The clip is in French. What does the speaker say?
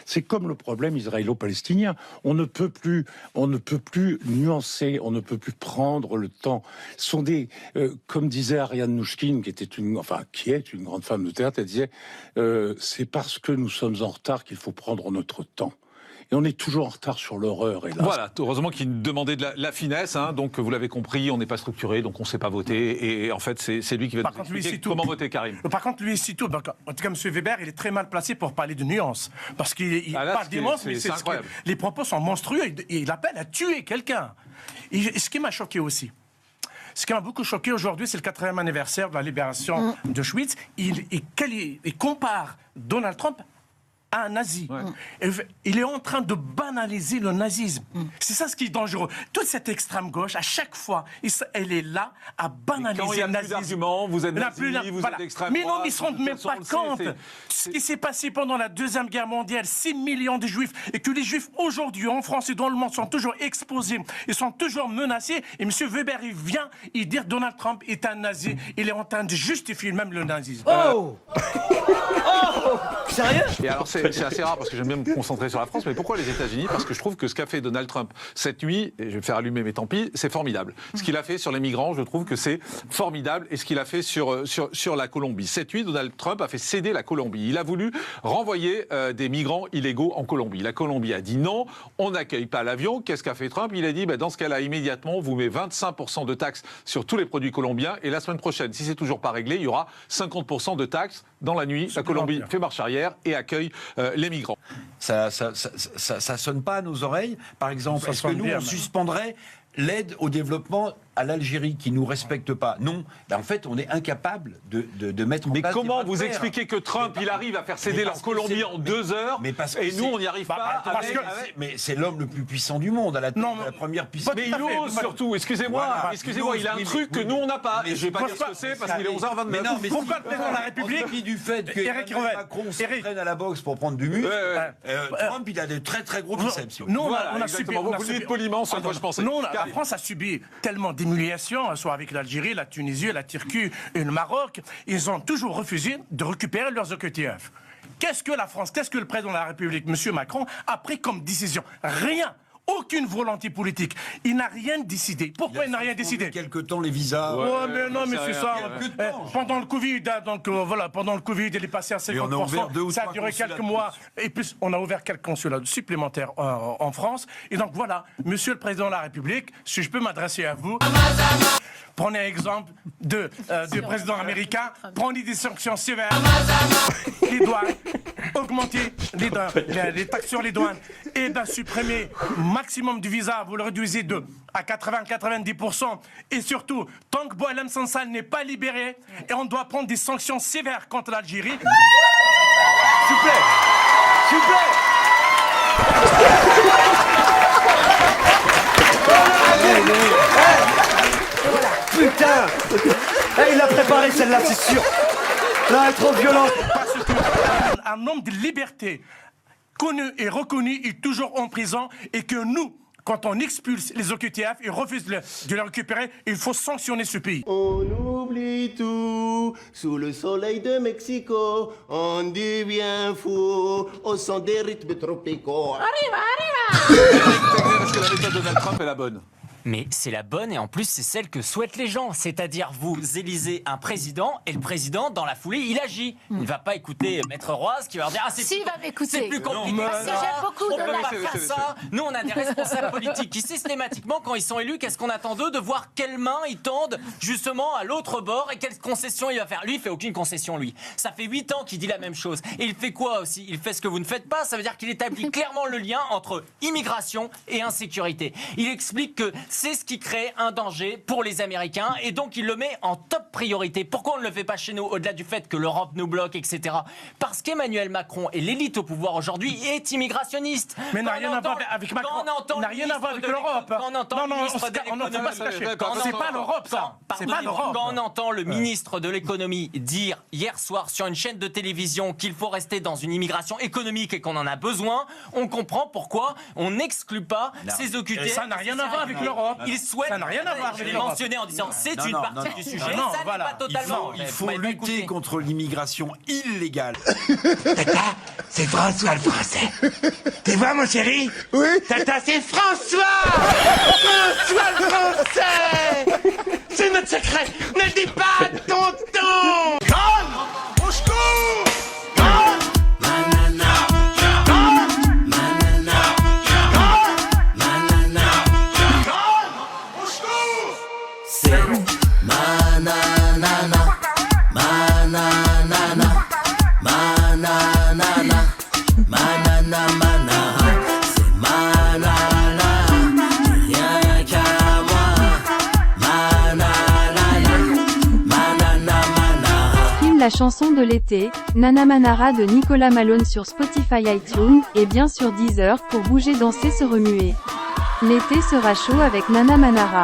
C'est comme le problème israélo-palestinien. On ne peut plus nuancer, on ne peut plus prendre le temps. Ce sont comme disait Ariane Nouchkine, qui est une grande femme de théâtre, elle disait c'est parce que nous sommes en retard qu'il faut prendre notre temps. Et on est toujours en retard sur l'horreur. Voilà, heureusement qu'il demandait de la finesse. Hein, donc, vous l'avez compris, on n'est pas structuré, donc on ne sait pas voter. Et en fait, c'est lui qui va nous expliquer comment voter, Karim. Par contre, lui, c'est tout. En tout cas, M. Weber, il est très mal placé pour parler de nuances. Parce qu'il parle des nuances, mais c'est incroyable. Les propos sont monstrueux. Et il appelle à tuer quelqu'un. Et ce qui m'a choqué aussi, ce qui m'a beaucoup choqué aujourd'hui, c'est le 80e anniversaire de la libération d'Auschwitz. Il compare Donald Trump à un nazi. Ouais. Il est en train de banaliser le nazisme. C'est ça ce qui est dangereux. Toute cette extrême gauche, à chaque fois, elle est là à banaliser le nazisme. Quand il n'y a plus d'arguments, vous êtes nazi, vous êtes extrême droite. Mais non, ils ne se rendent même pas compte. Ce qui s'est passé pendant la Deuxième Guerre mondiale, 6 millions de juifs, et que les juifs aujourd'hui en France et dans le monde sont toujours exposés, ils sont toujours menacés. Et M. Weber, il vient dire Donald Trump est un nazi. Il est en train de justifier même le nazisme. Oh Sérieux? Et alors c'est assez rare parce que j'aime bien me concentrer sur la France, mais pourquoi les États-Unis? Parce que je trouve que ce qu'a fait Donald Trump cette nuit, et je vais faire allumer mes tant pis, c'est formidable. Ce qu'il a fait sur les migrants, je trouve que c'est formidable, et ce qu'il a fait sur la Colombie. Cette nuit, Donald Trump a fait céder la Colombie. Il a voulu renvoyer des migrants illégaux en Colombie. La Colombie a dit non, on n'accueille pas l'avion. Qu'est-ce qu'a fait Trump? Il a dit, dans ce cas-là, immédiatement, on vous met 25% de taxes sur tous les produits colombiens, et la semaine prochaine, si c'est toujours pas réglé, il y aura 50% de taxes. Dans la nuit, la Colombie fait marche arrière et accueille les migrants. Ça sonne pas à nos oreilles. Par exemple, est-ce que nous, on suspendrait l'aide au développement à l'Algérie qui nous respecte pas? Non. En fait, on est incapable de mettre en place. Mais comment vous expliquez que Trump, il arrive à faire céder la Colombie en 2 heures et nous, on n'y arrive pas? Mais c'est l'homme le plus puissant du monde, la première puissance. Mais il ose surtout, excusez-moi, il a un truc que nous, on n'a pas. Et je ne vais pas dire ce que c'est parce qu'il est 11h29. Pourquoi le président de la République, du fait que Macron se prenne à la boxe pour prendre du muscle, Trump, il a de très très gros biceps. Nous, on a subi. Vous dites poliment ce à quoi je pensais. La France a subi tellement d'humiliations, soit avec l'Algérie, la Tunisie, la Turquie et le Maroc. Ils ont toujours refusé de récupérer leurs OQTF. Qu'est-ce que la France, qu'est-ce que le président de la République, M. Macron, a pris comme décision? Rien. Aucune volonté politique. Il n'a rien décidé. Pourquoi il n'a rien décidé? Quelque temps les visas. Mais non, mais c'est ça. Pendant le Covid, pendant le Covid, il est passé à 50%. Ça a duré quelques mois. Et puis, on a ouvert quelques consulats supplémentaires en France. Et donc voilà, Monsieur le Président de la République, si je peux m'adresser à vous. Prenez exemple du président américain. Prenez des sanctions sévères. Les douanes. Augmenter les taxes sur les douanes. Et supprimer maximum du visa, vous le réduisez à 80-90%. Et surtout, tant que Boualem Sansal n'est pas libéré, et on doit prendre des sanctions sévères contre l'Algérie. S'il vous plaît. S'il vous plaît. Putain. Il a préparé celle-là, c'est sûr. Là, elle est trop violente. Parce qu'un homme de liberté connu et reconnu est toujours en prison, et que nous, quand on expulse les OQTF et refuse de les récupérer, il faut sanctionner ce pays. On oublie tout sous le soleil de Mexico, on devient fou au son des rythmes tropicaux. Est-ce que la méthode de Donald Trump est la bonne? Mais c'est la bonne, et en plus c'est celle que souhaitent les gens. C'est-à-dire vous élisez un président, et le président, dans la foulée, il agit. Il ne va pas écouter Maître Roise qui va leur dire « Ah, c'est plus compliqué. J'aime beaucoup on ne peut pas faire ça. » Nous, on a des responsables politiques qui, systématiquement, quand ils sont élus, qu'est-ce qu'on attend d'eux? De voir quelles mains ils tendent, justement, à l'autre bord, et quelles concessions il va faire. Lui, il fait aucune concession, lui. Ça fait 8 ans qu'il dit la même chose. Et il fait quoi aussi? Il fait ce que vous ne faites pas. Ça veut dire qu'il établit clairement le lien entre immigration et insécurité. Il explique que c'est ce qui crée un danger pour les Américains, et donc il le met en top priorité. Pourquoi on ne le fait pas chez nous, au-delà du fait que l'Europe nous bloque, etc. Parce qu'Emmanuel Macron et l'élite au pouvoir aujourd'hui est immigrationniste. Mais n'a rien à voir avec Macron. N'a rien à voir avec l'Europe. On ne peut pas se cacher. C'est pas l'Europe, ça. C'est pas l'Europe. Quand on entend le ministre de l'économie dire hier soir sur une chaîne de télévision qu'il faut rester dans une immigration économique et qu'on en a besoin, on comprend pourquoi on n'exclut pas ces OQTF. Ça n'a rien à voir avec l'Europe. l'Europe. Il souhaite. Ça n'a rien à voir avec Je l'ai l'Europe. mentionné en disant c'est une partie du sujet. Non, Ça voilà. n'est pas totalement. Il faut lutter contre l'immigration illégale. Tata, c'est François le français. Tu vois, mon chéri? Oui. Tata, c'est François! François le français! C'est notre secret! Ne le dis pas à tonton! Calme! Au secours! La chanson de l'été, Nana Manara de Nicolas Malone sur Spotify, iTunes, et bien sûr Deezer pour bouger, danser, se remuer. L'été sera chaud avec Nana Manara.